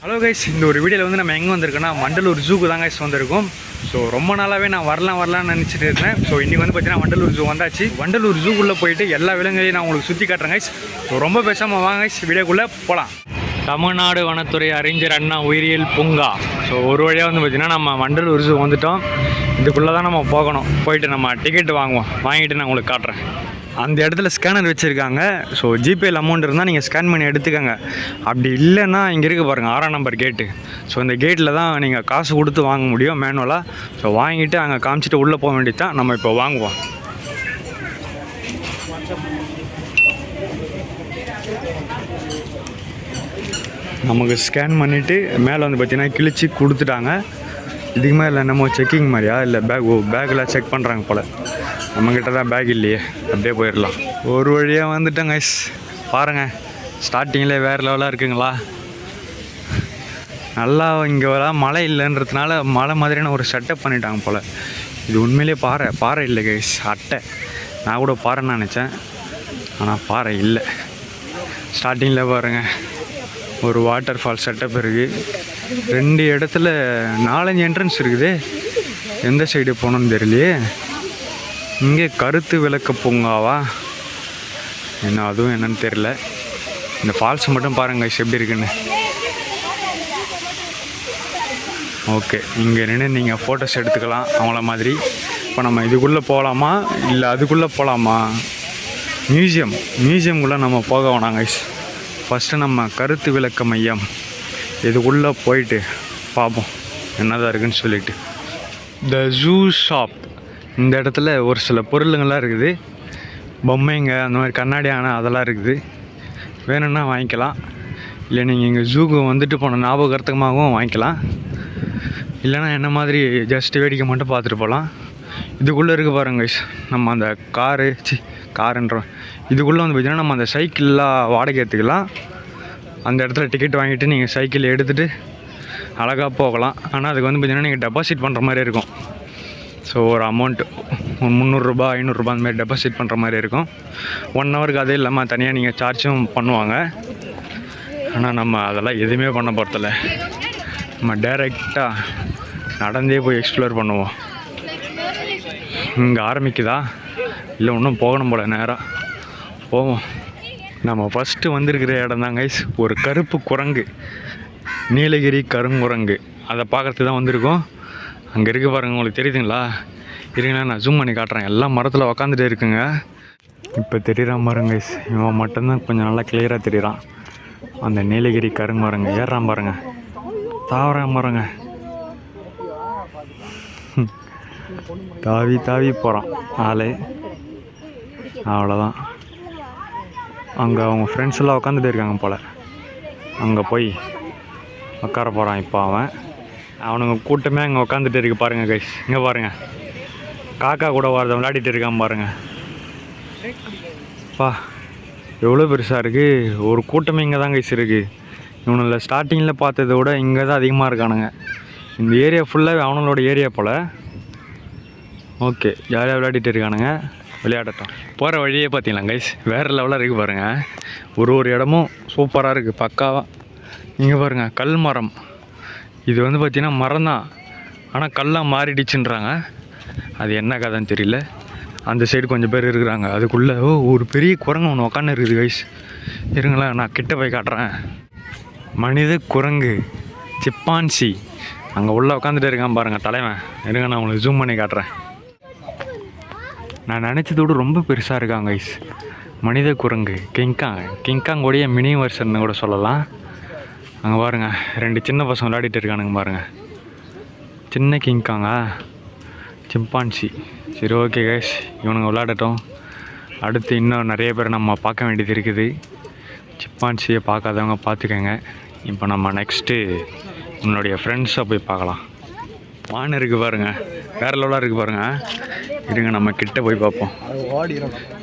Hello guys, இந்த ஒரு வீடியோவில் வந்து நம்ம எங்கே வந்திருக்கோன்னா வண்டலூர் ஜூக்கு தான் கைஸ் வந்திருக்கோம். ஸோ ரொம்ப நாளாகவே நான் வரலாம்னு நினச்சிட்டு இருந்தேன். ஸோ இன்றைக்கி வந்து பார்த்தீங்கன்னா வண்டலூர் ஜூ வந்தாச்சு. வண்டலூர் ஜூக்குள்ளே போயிட்டு எல்லா விலங்குகளையும் நான் உங்களுக்கு சுற்றி காட்டுறேன் கைஸ். ஸோ ரொம்ப பேசாமல் வாங்க கைஸ், வீடியோக்குள்ளே போகலாம். தமிழ்நாடு வனத்துறை அறிஞர் அண்ணா உயிரியல் பூங்கா. ஸோ ஒரு வழியாக வந்து பார்த்திங்கன்னா நம்ம வண்டலூர் ஜூ வந்துவிட்டோம். இதுக்குள்ளே தான் நம்ம போகணும். போயிட்டு நம்ம டிக்கெட் வாங்கிட்டு நான் உங்களுக்கு காட்டுறேன். அந்த இடத்துல ஸ்கேனர் வச்சுருக்காங்க. ஸோ ஜிபேயில் அமௌண்ட் இருந்தால் நீங்கள் ஸ்கேன் பண்ணி எடுத்துக்கோங்க. அப்படி இல்லைன்னா இங்கே இருக்க பாருங்கள் 6ஆம் நம்பர் கேட்டு. ஸோ இந்த கேட்டில் தான் நீங்கள் காசு கொடுத்து வாங்க முடியும் மேனுவலாக. ஸோ வாங்கிட்டு அங்கே காமிச்சிட்டு உள்ளே போக வேண்டியது தான். நம்ம இப்போ வாங்குவோம். நமக்கு ஸ்கேன் பண்ணிவிட்டு மேலே வந்து பார்த்திங்கன்னா கிழிச்சு கொடுத்துட்டாங்க. இதுக்கு மேலே என்னமோ செக்கிங் மாதிரியா இல்லை பேக்கில் செக் பண்ணுறாங்க போல். நம்மக்கிட்ட தான் பேக் இல்லையே, அப்படியே போயிடலாம். ஒரு வழியாக வந்துட்டேங்க கைஸ். பாருங்கள், ஸ்டார்டிங்கில் வேறு லெவலாக இருக்குங்களா. நல்லா இங்கே வர மழை இல்லைன்றதுனால மழை மாதிரியான ஒரு செட்டப் பண்ணிட்டாங்க போல். இது உண்மையிலே பாறை இல்லை கைஸ், அட்டை. நான் கூட பாறைன்னு நினச்சேன், ஆனால் பாறை இல்லை. ஸ்டார்டிங்கில் பாருங்கள், ஒரு வாட்டர் ஃபால் செட்டப் இருக்குது. 2 இடத்துல 4-5 என்ட்ரன்ஸ் இருக்குது. எந்த சைடு போகணுன்னு தெரியலையே. இங்கே கருத்து விளக்க பூங்காவா என்ன, அதுவும் என்னன்னு தெரியல. இந்த ஃபால்ஸ் மட்டும் பாருங்க எப்படி இருக்குன்னு. ஓகே, இங்கே நின்று நீங்கள் ஃபோட்டோஸ் எடுத்துக்கலாம் அவங்கள மாதிரி. இப்போ நம்ம இதுக்குள்ளே போகலாமா இல்லை அதுக்குள்ளே போகலாமா? மியூசியம்குள்ளே நம்ம போக வேணாம் கைஸ். ஃபஸ்ட்டு நம்ம கருத்து விளக்க மையம் இதுக்குள்ளே போயிட்டு பார்ப்போம் என்னதான் இருக்குன்னு சொல்லிட்டு. த ஜூ ஷாப். இந்த இடத்துல ஒரு சில பொருளுங்கள்லாம் இருக்குது. பொம்மைங்க, அந்த மாதிரி கண்ணாடி ஆனை அதெல்லாம் இருக்குது. வேணும்னா வாங்கிக்கலாம். இல்லை நீங்கள் இங்கே ஜூக்கு வந்துட்டு போன ஞாபகார்த்தமாகவும் வாங்கிக்கலாம். இல்லைனா என்ன மாதிரி ஜஸ்ட் வேடிக்கை மட்டும் பார்த்துட்டு போகலாம். இதுக்குள்ளே இருக்குது பாருங்க கைஸ், நம்ம அந்த காருன்றோம். இதுக்குள்ளே வந்து பார்த்திங்கன்னா நம்ம அந்த சைக்கிள்லாம் வாடகை எடுத்துக்கலாம். அந்த இடத்துல டிக்கெட் வாங்கிட்டு நீங்கள் சைக்கிள் எடுத்துகிட்டு அழகாக போகலாம். ஆனால் அதுக்கு வந்து பார்த்திங்கன்னா நீங்கள் டெபாசிட் பண்ணுற மாதிரி இருக்கும். ஸோ ஒரு அமௌண்ட்டு ஒரு 300 ரூபா 500 ரூபா அந்த மாதிரி டெபாசிட் பண்ணுற மாதிரி இருக்கும். 1 ஹவருக்கு அதே இல்லாமல் தனியாக நீங்கள் சார்ஜும் பண்ணுவாங்க. ஆனால் நம்ம அதெல்லாம் எதுவுமே பண்ண போகிறதில்ல. நம்ம டைரெக்டாக நடந்தே போய் எக்ஸ்ப்ளோர் பண்ணுவோம். இங்கே ஆரம்பிக்குதா இல்லை இன்னும் போகணும் போல், நேராக போவோம். நம்ம ஃபஸ்ட்டு வந்திருக்கிற இடம் தான் கைஸ், ஒரு கருப்பு குரங்கு, நீலகிரி கருங்குரங்கு. அதை பார்க்குறதுக்கு தான் வந்திருக்கோம். அங்கே இருக்க பாருங்கள், உங்களுக்கு தெரியுதுங்களா? இருங்களா, நான் ஜூம் பண்ணி காட்டுறேன். எல்லாம் மரத்தில் உக்காந்துட்டே இருக்குங்க. இப்போ தெரியுறான் பாருங்க கைஸ், இவன் மட்டும்தான் கொஞ்சம் நல்லா கிளியராக தெரியுறான். அந்த நீலகிரி கருங்குரங்கு ஏறான் பாருங்க, தாவறான் பாருங்க, தாவி போகிறான் ஆளே. அவ்வளோதான். அங்கே அவங்க ஃப்ரெண்ட்ஸ் எல்லாம் உட்காந்துட்டே இருக்காங்க போல். அங்கே போய் உட்கார போகிறான் இப்போ அவனுங்க கூட்டமே அங்கே உட்காந்துட்டு இருக்கு பாருங்கள் கைஸ். இங்கே பாருங்கள், காக்கா கூட வரத விளையாடிட்டு இருக்கான் பாருங்கள். பா, எவ்வளோ பெருசாக இருக்குது. ஒரு கூட்டமே இங்கே தான் கைஸ் இருக்குது. இவனில் ஸ்டார்டிங்கில் பார்த்ததை விட இங்கே தான் அதிகமாக இருக்கானுங்க. இந்த ஏரியா ஃபுல்லாக அவனோட ஏரியா போல். ஓகே, ஜாலியாக விளையாடிட்டு இருக்கானுங்க, விளையாடட்டும். போகிற வழியே பார்த்தீங்களா கைஸ், வேறு லெவலாக இருக்குது பாருங்கள். ஒரு இடமும் சூப்பராக இருக்குது, பக்காவாக. இங்கே பாருங்கள், கல் மரம். இது வந்து பார்த்திங்கன்னா மரம் தான், ஆனால் கல்லாக மாறிடுச்சுன்றாங்க. அது என்ன கதைன்னு தெரியல. அந்த சைடு கொஞ்சம் பேர் இருக்கிறாங்க. அதுக்குள்ளே ஒரு பெரிய குரங்கு ஒன்று உட்காந்து இருக்குது கைஸ். இருங்களா, நான் கிட்ட போய் காட்டுறேன். மனித குரங்கு, சிப்பான்சி அங்கே உள்ளே உட்காந்துட்டு இருக்கான் பாருங்கள் தலைவன். இருங்க, நான் உங்களுக்கு ஜூம் பண்ணி காட்டுறேன். நான் நினச்சதோடு ரொம்ப பெருசாக இருக்காங்க கைஸ். மனித குரங்கு, கிங்காங்கோடைய மினி வெர்ஷன் கூட சொல்லலாம். அங்கே பாருங்கள், 2 சின்ன பசங்க விளையாடிட்டு இருக்கானுங்க பாருங்கள். சின்ன கிங்காங்கா, சிம்பான்சி. சரி, ஓகே கைஸ், இவனுங்க விளையாடட்டும். அடுத்து இன்னும் நிறைய பேர் நம்ம பார்க்க வேண்டியது இருக்குது. சிம்பான்சியை பார்க்காதவங்க பார்த்துக்கங்க. இப்போ நம்ம நெக்ஸ்ட்டு உன்னுடைய ஃப்ரெண்ட்ஸை போய் பார்க்கலாம். மான் இருக்குது பாருங்கள், வேறு லெவலாக இருக்குது பாருங்கள். இருங்க, நம்ம கிட்ட போய் பார்ப்போம்.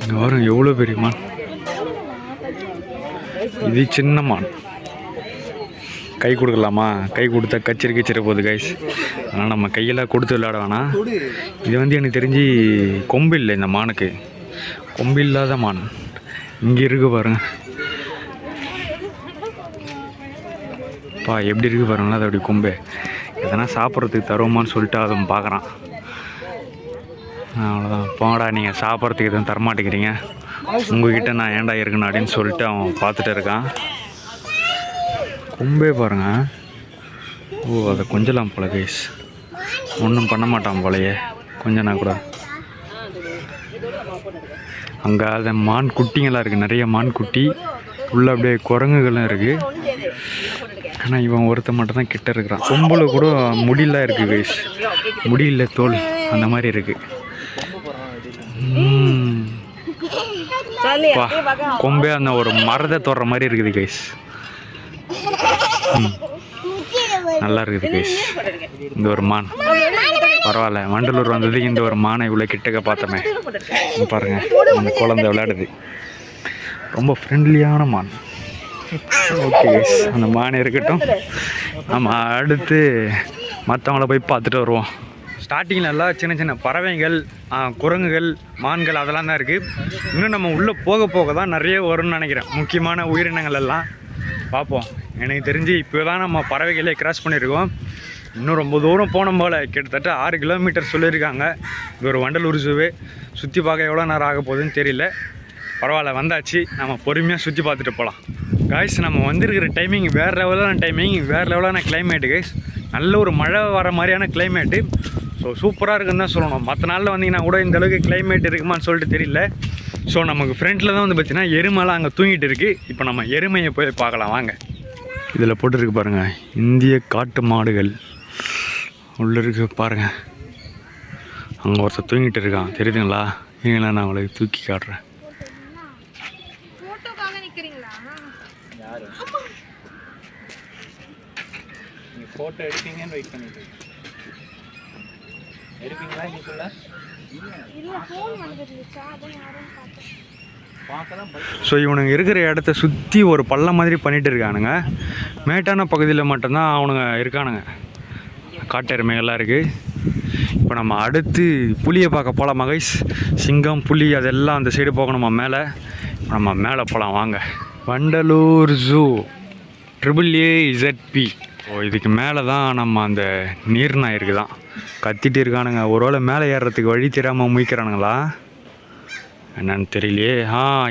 இங்கே வரும் எவ்வளோ பெரிய மான். இது சின்ன மான். கை கொடுக்கலாமா? கை கொடுத்தா கச்சிரு போகுது கைஸ். அதனால் நம்ம கையெல்லாம் கொடுத்து விளையாட வேணாம். இது வந்து எனக்கு தெரிஞ்சு கொம்பு இல்லை, இந்த மானுக்கு கொம்பு இல்லாத மான். இங்கே இருக்கு பாருங்கள். எப்படி இருக்குது பாருங்களா அதோடைய கொம்பு. எதனா சாப்பிட்றதுக்கு தருவோமான்னு சொல்லிட்டு அதுவும் பார்க்குறான். அவ்வளோதான், போங்கடா நீங்கள் சாப்பிட்றதுக்கு எதுவும் தரமாட்டேங்கிறீங்க, உங்ககிட்ட நான் ஏன்டா இருக்கணும் அப்படின்னு சொல்லிட்டு அவன் பார்த்துட்டு இருக்கான். கொம்பே பாருங்க. ஓ, அதை கொஞ்சலாம் போல கைஸ், ஒன்றும் பண்ண மாட்டான் போலையே கொஞ்சனா கூட. அங்கே அதை மான் குட்டிங்களாம் இருக்குது, நிறைய மான் குட்டி உள்ள அப்படியே குரங்குகளும் இருக்குது. ஆனால் இவன் ஒருத்த மட்டும் தான் கிட்ட இருக்கிறான். கொம்புல கூட முடியெல்லாம் இருக்குது கைஸ், முடியல தோல் அந்த மாதிரி இருக்குது. கொம்பே அந்த ஒரு மரத்தை தொடுற மாதிரி இருக்குது கைஸ். நல்லா இருக்குது கைஸ். இந்த ஒரு மான் பரவாயில்ல, வண்டலூர் வந்ததுக்கு இந்த ஒரு மானை இவ்வளோ கிட்டக்க பார்த்தோமே. பாருங்க அந்த குழந்தை விளையாடுது, ரொம்ப ஃப்ரெண்ட்லியான மான். ஓகே கைஸ், அந்த மான் இருக்கட்டும். ஆமாம், அடுத்து மற்றவங்கள போய் பார்த்துட்டு வருவோம். ஸ்டார்டிங்கில் எல்லாம் சின்ன சின்ன பறவைகள், குரங்குகள், மான்கள் அதெல்லாம் தான் இருக்குது. இன்னும் நம்ம உள்ளே போக போக தான் நிறைய வரும்னு நினைக்கிறேன், முக்கியமான உயிரினங்கள் எல்லாம் பார்ப்போம். எனக்கு தெரிஞ்சு இப்போ தான் நம்ம பறவைகளே கிராஸ் பண்ணியிருக்கோம். இன்னும் ரொம்ப தூரம் போன போல், கிட்டத்தட்ட 6 கிலோமீட்டர் சொல்லியிருக்காங்க. இது ஒரு வண்டலூர் ஜூவே, சுற்றி பார்க்க எவ்வளோ நேரம் ஆக போகுதுன்னு தெரியல. பரவாயில்ல, வந்தாச்சு, நம்ம பொறுமையாக சுற்றி பார்த்துட்டு போகலாம். காய்ஸ், நம்ம வந்திருக்கிற டைமிங் வேறு லெவலான டைமிங், வேறு லெவலான கிளைமேட்டு கைஸ். நல்ல ஒரு மழை வர மாதிரியான கிளைமேட்டு. ஸோ சூப்பராக இருக்குன்னு தான் சொல்லணும். மற்ற நாளில் வந்தீங்கன்னா கூட இந்த அளவுக்கு கிளைமேட் இருக்குமான்னு சொல்லிட்டு தெரியல. ஸோ நமக்கு ஃப்ரண்ட்டில் தான் வந்து பார்த்திங்கன்னா எருமைலாம் அங்கே தூங்கிட்டு இருக்குது. இப்போ நம்ம எருமையை போய் பார்க்கலாம் வாங்க. இதில் போட்டுருக்கு பாருங்கள், இந்திய காட்டு மாடுகள் உள்ளே இருக்கு பாருங்கள். அங்கே ஒருத்தர் தூங்கிட்டு இருக்கான், தெரியுதுங்களா? இல்லைங்களா, நான் அவங்களுக்கு தூக்கி காட்டுறேன். ஃபோட்டோ எடுப்பீங்கன்னு வெயிட் பண்ணிட்டு எடுப்பீங்களா? இன்னைக்குள்ள ஸோ இவனுங்க இருக்கிற இடத்த சுற்றி ஒரு பள்ளம் மாதிரி பண்ணிகிட்டு இருக்கானுங்க. மேட்டான பகுதியில் மட்டும்தான் அவனுங்க இருக்கானுங்க. காட்டெருமைகள்லாம் இருக்குது. இப்போ நம்ம அடுத்து புலியை பார்க்க போகலாம் மகைஸ். சிங்கம், புலி அதெல்லாம் அந்த சைடு போகணுமா மேலே. நம்ம மேலே போகலாம் வாங்க. Vandalur zoo AAZP. ஓ, இதுக்கு மேலே தான் நம்ம அந்த நீர்நாய் இருக்குதான், கத்திட்டு இருக்கானுங்க. ஒருவேளை மேலே ஏறுறதுக்கு வழி தெரியாமல் முயக்கிறானுங்களா என்னன்னு தெரியலையே.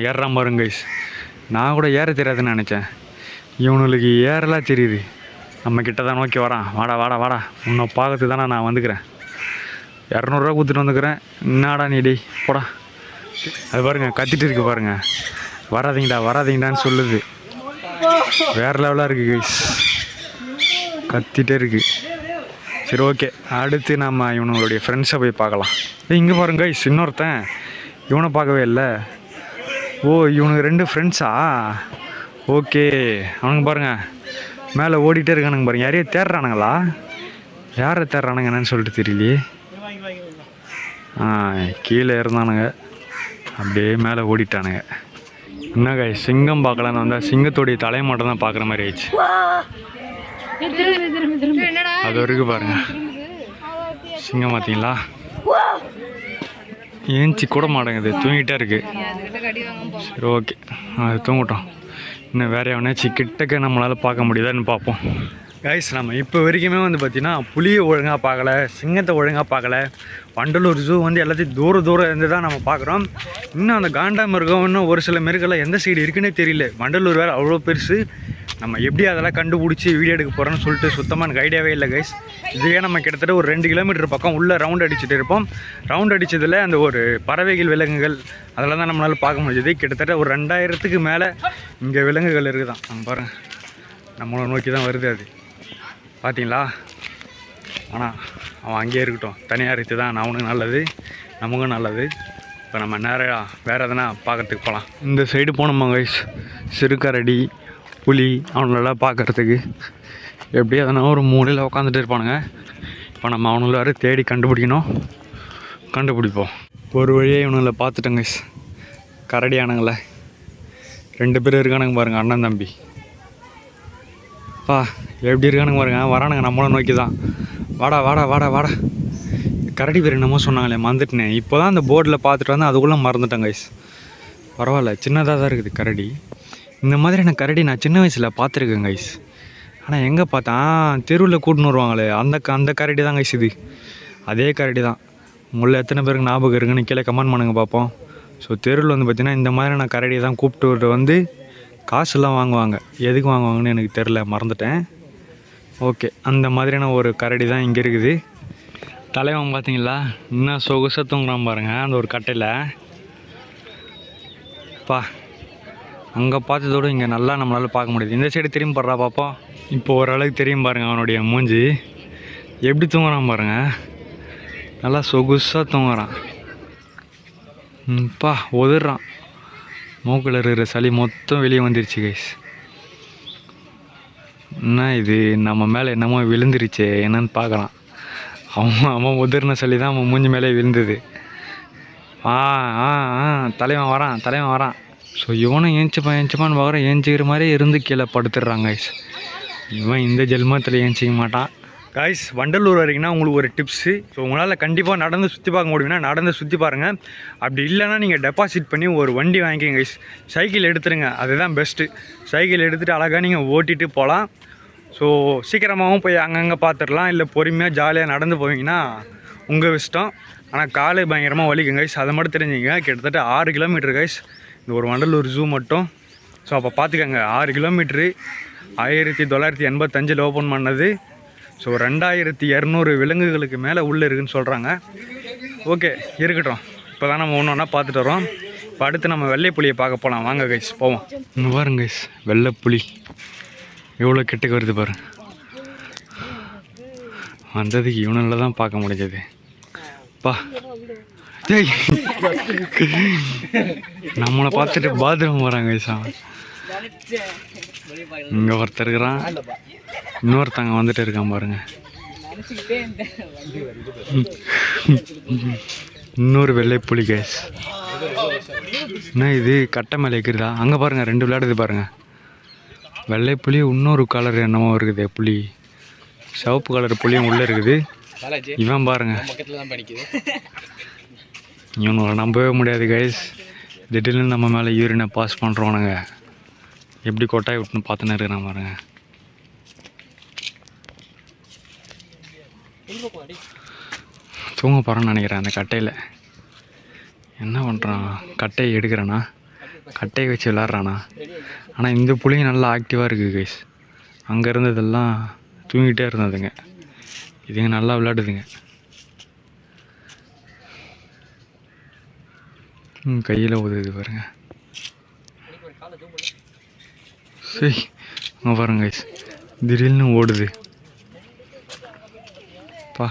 ஏறுறான் பாருங்க கைஸ். நான் கூட ஏற தெரியாதுன்னு நினச்சேன், இவனுக்கு ஏறலாம் தெரியுது. நம்ம கிட்ட தான் நோக்கி வரான். வாடா வாடா வாடா, உன்னை பார்க்கறதுக்கு தானே நான் வந்துக்கிறேன். 200 கொடுத்துட்டு வந்துக்கிறேன். என்னடா நீடி போடா. அது பாருங்கள், கத்திட்டு இருக்கு பாருங்கள். வராதிங்கடா வராதிங்கடான்னு சொல்லுது. வேறு லெவலாக இருக்குது கைஸ், கத்திட்டே இருக்குது. சரி ஓகே, அடுத்து நம்ம இவனுங்களுடைய ஃப்ரெண்ட்ஸை போய் பார்க்கலாம். இங்கே பாருங்க கைஸ், இன்னொருத்தன். இவனை பார்க்கவே இல்லை. ஓ, இவனுக்கு 2 ஃப்ரெண்ட்ஸா? ஓகே, அவனுங்க பாருங்கள் மேலே ஓடிட்டே இருக்கானுங்க பாருங்க. யாரையே தேடுறானுங்களா? யாரை தேடுறானுங்க என்னன்னு சொல்லிட்டு தெரியலையே. கீழே இருந்தானுங்க, அப்படியே மேலே ஓடிட்டானுங்க. என்ன கைஸ், சிங்கம் பார்க்கலான்னு வந்தால் சிங்கத்தோடைய தலை மட்டும் தான் பார்க்குற மாதிரி ஆயிடுச்சு. அது வரைக்கும் பாருங்க, சிங்கம் பார்த்தீங்களா? ஏஞ்சி கூட மாட்டேங்குது, தூங்கிட்டே இருக்குது. சரி ஓகே, அது தூங்கட்டும். இன்னும் வேறு எவனாச்சும் கிட்டக்க நம்மளால் பார்க்க முடியுதான்னு பார்ப்போம். கைஸ், நம்ம இப்போ வரைக்குமே வந்து பார்த்திங்கன்னா புலியை ஒழுங்காக பார்க்கல, சிங்கத்தை ஒழுங்காக பார்க்கல. வண்டலூர் ஜூ வந்து எல்லாத்தையும் தூரம் இருந்து தான் நம்ம பார்க்குறோம். இன்னும் அந்த காண்டா மிருகம், இன்னும் ஒரு சில மிருகெல்லாம் எந்த சைடு இருக்குன்னே தெரியல. வண்டலூர் வேறு அவ்வளோ பெருசு, நம்ம எப்படி அதெல்லாம் கண்டுபிடிச்சி வீடியோ எடுக்க போகிறோன்னு சொல்லிட்டு சுத்தமாக எனக்கு ஐடியாவே இல்லை கைஸ். இதுவே நம்ம கிட்டத்தட்ட ஒரு 2 கிலோமீட்டர் பக்கம் உள்ளே ரவுண்ட் அடிச்சுட்டு இருப்போம். ரவுண்ட் அடித்ததில் அந்த ஒரு பறவைகள், விலங்குகள் அதெல்லாம் தான் நம்மளால் பார்க்க முடியுது. கிட்டத்தட்ட ஒரு 2000க்கு மேலே இங்கே விலங்குகள் இருக்குதான். நம்ம பாருங்கள், நம்மளை நோக்கி தான் வருது அது, பார்த்தீங்களா? ஆனால் அவன் அங்கேயே இருக்கட்டும், தனியாக இருக்குது தான் அவனுக்கு நல்லது, நமக்கும் நல்லது. இப்போ நம்ம நேராக வேறு எதனா பார்க்குறதுக்கு போகலாம். இந்த சைடு போனோமா கைஸ், சிறுகரடி, புலி அவங்களெல்லாம் பார்க்குறதுக்கு. எப்படி எதனா ஒரு மூலையில் உட்காந்துட்டு இருப்பானுங்க. இப்போ நம்ம அவனுங்கள வேறு தேடி கண்டுபிடிக்கணும், கண்டுபிடிப்போம். ஒரு வழியாக இவனுங்களை பார்த்துட்டோங்க கைஸ். கரடி ஆனங்கள 2 பேர் இருக்கானுங்க பாருங்கள், அண்ணன் தம்பி. எப்படி இருக்கானுங்க பாருங்க, வரானுங்க நம்மளை நோக்கி தான். வாடா வாடா வாடா வாடா. கரடி பேர் என்னமோ சொன்னாங்களே, மறந்துட்டேன். இப்போ தான் அந்த போர்டில் பார்த்துட்டு வந்து அதுக்குள்ளே மறந்துட்டேன் கைஸ். பரவாயில்ல, சின்னதாக தான் இருக்குது கரடி. இந்த மாதிரியான கரடி நான் சின்ன வயசில் பார்த்துருக்கேன் கைஸ். ஆனால் எங்கே பார்த்தா தெருவில் கூட்டின்னு வருவாங்களே அந்த கரடி தான் கைஸ் இது. அதே கரடி தான். உங்களை எத்தனை பேருக்கு ஞாபகம் இருக்குன்னு கீழே கமெண்ட் பண்ணுங்க பார்ப்போம். ஸோ தெருவில் வந்து பார்த்திங்கன்னா இந்த மாதிரியான கரடியை தான் கூப்பிட்டு வந்து காசுலாம் வாங்குவாங்க. எதுக்கு வாங்குவாங்கன்னு எனக்கு தெரில, மறந்துட்டேன். ஓகே, அந்த மாதிரியான ஒரு கரடி தான் இங்கே இருக்குது. தலைவன் பார்த்தீங்களா இன்னும் சொகுசாக தூங்குறான் பாருங்கள் அந்த ஒரு கட்டையில். பா அங்கே பார்த்ததோடு இங்கே நல்லா நம்மளால் பார்க்க முடியுது. இந்த சைடு திரும்பி போடுறா பார்ப்போம். இப்போ ஓரளவுக்கு தெரியும் பாருங்கள் அவனுடைய மூஞ்சி எப்படி தூங்குறான் பாருங்கள். நல்லா சொகுசாக தூங்குறான். பா உதறான். மூக்கில் இருக்கிற சளி மொத்தம் வெளியே வந்துருச்சு கைஸ். என்ன இது நம்ம மேலே என்னமோ விழுந்துருச்சு என்னன்னு பார்க்கலாம். அவன் உதிர்ன சளி தான் அவன் மூஞ்சி மேலே விழுந்தது. தலைவன் வரான். ஸோ இவனும் ஏஞ்சிப்பான்னு பார்க்குறேன். ஏஞ்சிக்கிற மாதிரியே இருந்து கீழே படுத்துடுறாங்க கைஸ். இவன் இந்த ஜென்மத்தில் ஏஞ்சிக்க மாட்டான். காய்ஸ், வண்டலூர் வரைக்குன்னா உங்களுக்கு ஒரு டிப்ஸு. ஸோ உங்களால் கண்டிப்பாக நடந்து சுற்றி பார்க்க முடியும்னா நடந்து சுற்றி பாருங்கள். அப்படி இல்லைன்னா நீங்கள் டெபாசிட் பண்ணி ஒரு வண்டி வாங்கிக்கிங்க கைஸ். சைக்கிள் எடுத்துருங்க, அதுதான் பெஸ்ட்டு. சைக்கிள் எடுத்துகிட்டு அழகாக நீங்கள் ஓட்டிகிட்டு போகலாம். ஸோ சீக்கிரமாகவும் போய் அங்கங்கே பார்த்துடலாம். இல்லை பொறுமையாக ஜாலியாக நடந்து போவீங்கன்னா உங்கள் இஷ்டம். ஆனால் காலை பயங்கரமாக வலிக்கும் கைஸ், அதை மட்டும் தெரிஞ்சுங்க. கிட்டத்தட்ட 6 கிலோமீட்டர் கைஸ் இந்த ஒரு வண்டலூர் ஜூ மட்டும். ஸோ அப்போ பார்த்துக்கங்க, 6 கிலோமீட்ரு 1985 ஓப்பன் பண்ணது. ஸோ 2200 விலங்குகளுக்கு மேலே உள்ளே இருக்குதுன்னு சொல்கிறாங்க. ஓகே இருக்கட்டும், இப்போ தான் நம்ம ஒன்று ஒன்றா பார்த்துட்டு வரோம். இப்போ அடுத்து நம்ம வெள்ளைப்புலியை பார்க்க போகலாம். வாங்க கைஸ் போவோம். இங்கே பாருங்க கைஸ், வெள்ளைப்புலி எவ்வளோ கிட்டக்கு வருது பாரு. வந்ததுக்கு இவனில் தான் பார்க்க முடிஞ்சது. பா ஏய் நம்மளை பார்த்துட்டு பாத்ரூம் வராங்க கைஸ். இங்கே ஒருத்தர் இருக்கிறான், இன்னொருத்தங்க வந்துட்டு இருக்கான் பாருங்க. இன்னொரு வெள்ளைப்புலி கைஸ். என்ன இது கட்டை மேலே இருக்கிறதா? அங்கே பாருங்க 2 விளையாடுது பாருங்க. வெள்ளைப்புலி இன்னொரு கலர் என்னமோ இருக்குது புலி, சிவப்பு கலர் புலியும் உள்ளே இருக்குது. இவன் பாருங்க, இவனை நம்பவே முடியாது கைஸ். திடீர்னு நம்ம மேலே யூரினை பாஸ் பண்ணுறோனுங்க. எப்படி கொட்டாய் விட்டுன்னு பார்த்துன்னு இருக்கிறான் பாருங்க. தூங்க போகிறான்னு நினைக்கிறேன் அந்த கட்டையில். என்ன பண்ணுறான், கட்டையை எடுக்கிறானா, கட்டையை வச்சு விளாட்றானா? ஆனால் இந்த புளியும் நல்லா ஆக்டிவாக இருக்குது கைஸ். அங்கே இருந்ததெல்லாம் தூங்கிட்டே இருந்ததுங்க, இதுங்க நல்லா விளையாடுதுங்க. கையில் உதவுது பாருங்க. சரி அங்கே பாருங்க கைஸ், திடீர்னு ஓடுது பா.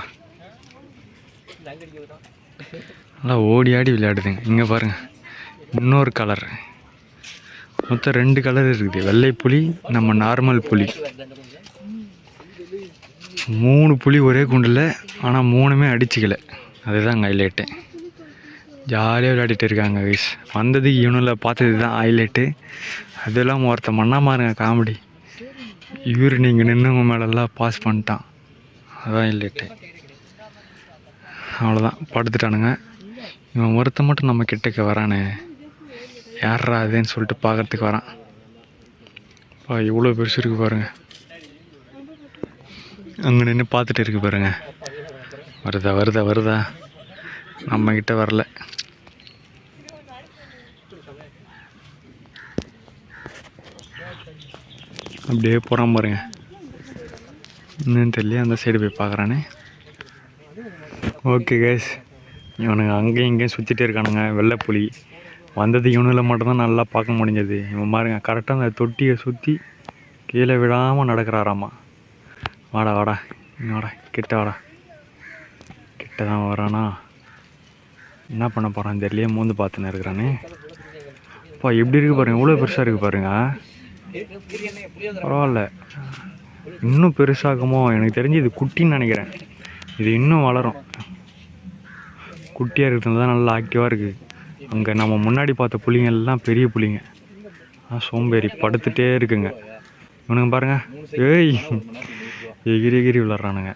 நல்லா ஓடி ஆடி விளையாடுதுங்க. இங்கே பாருங்கள் இன்னொரு கலர், மொத்தம் 2 கலர் இருக்குது. வெள்ளைப்புலி, நம்ம நார்மல் புலி. 3 புலி ஒரே குண்டில், ஆனால் 3மே அடிச்சிக்கலை. அதுதான் ஹைலைட்டு. ஜாலியாக விளையாடிட்டு இருக்காங்க கைஸ். வந்தது இவனில் பார்த்தது தான் ஹைலைட்டு. அதெல்லாம் ஒருத்த மண்ணாமல் இருங்க காமெடி. இவர் நீங்கள் நின்றுங்க மேலெல்லாம் பாஸ் பண்ணிட்டான், அதுதான் ஹைலைட்டு. அவ்வளோதான், படுத்துட்டானுங்க. இவன் ஒருத்த மட்டும் நம்ம கிட்டக்க வரானே, யாரா அதுன்னு சொல்லிட்டு பார்க்கறதுக்கு வரான். இவ்வளோ பெருசு இருக்குது பாருங்கள். அங்கே நின்று பார்த்துட்டு இருக்கு பாருங்க. வருதா நம்மக்கிட்ட வரல. அப்படியே போகிறான் பாருங்க. இன்னும் தெரியல, அந்த சைடு போய் பார்க்குறானே. ஓகே கேஸ், இவனுங்க அங்கேயும் இங்கேயும் சுற்றிட்டே இருக்கானுங்க. வெள்ளைப்புலி வந்தது இவனில் மட்டும்தான் நல்லா பார்க்க முடிஞ்சது. இவன் பாருங்க கரெக்டாக அந்த தொட்டியை சுற்றி கீழே விடாமல் நடக்கிறாராம்மா. வாடா இங்கே வாடா, கிட்ட தான் வரானா. என்ன பண்ண போகிறான் தெரியலையே, மூந்து பார்த்துன்னு இருக்கிறானே. அப்பா எப்படி இருக்குது பாருங்கள், இவ்வளோ பெருசாக இருக்குது பாருங்க. பரவாயில்ல, இன்னும் பெருசாகுமோ எனக்கு தெரிஞ்சு. இது குட்டின்னு நினைக்கிறேன், இது இன்னும் வளரும். குட்டியாக இருக்கிறது தான் நல்லா ஆக்டிவாக இருக்குது. அங்கே நம்ம முன்னாடி பார்த்த புலிங்க எல்லாம் பெரிய புலிங்க, சோம்பேறி படுத்துகிட்டே இருக்குங்க. இவனுங்க பாருங்கள், ஏய் எகிரி விளாட்றானுங்க.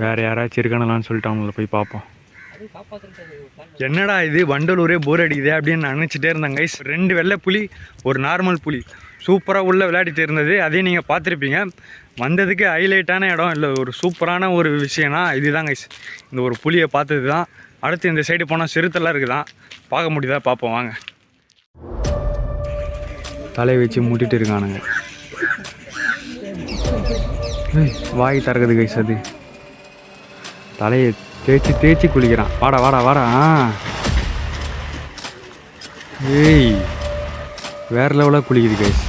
வேறு யாராச்சும் இருக்கானலான்னு சொல்லிட்டு அவங்கள போய் பார்ப்போம். என்னடா இது வண்டலூரே போர் அடிக்குதே அப்படின்னு நான் நினச்சிட்டே இருந்தேன் கைஸ். 2 வெள்ளை புலி ஒரு நார்மல் புலி சூப்பராக உள்ள விளையாடிட்டு இருந்தது. அதையும் நீங்கள் பார்த்துருப்பீங்க. வந்ததுக்கு ஹைலைட்டான இடம் இல்லை, ஒரு சூப்பரான ஒரு விஷயம்னா இதுதான் கைஸ். இந்த ஒரு புலியை பார்த்தது தான். அடுத்து இந்த சைடு போனால் சிறுத்தெல்லாம் இருக்குதான், பார்க்க முடியுதா பார்ப்போம் வாங்க. தலையை வச்சு மூட்டிட்டு இருக்கானுங்க. வாய் திறக்குது கைஸ். அது தலையை தேய்ச்சி தேய்ச்சி குளிக்கிறான். வாடா வாடா வாடா. ஏய் வேறு லெவலாக குளிக்குது கைஸ்.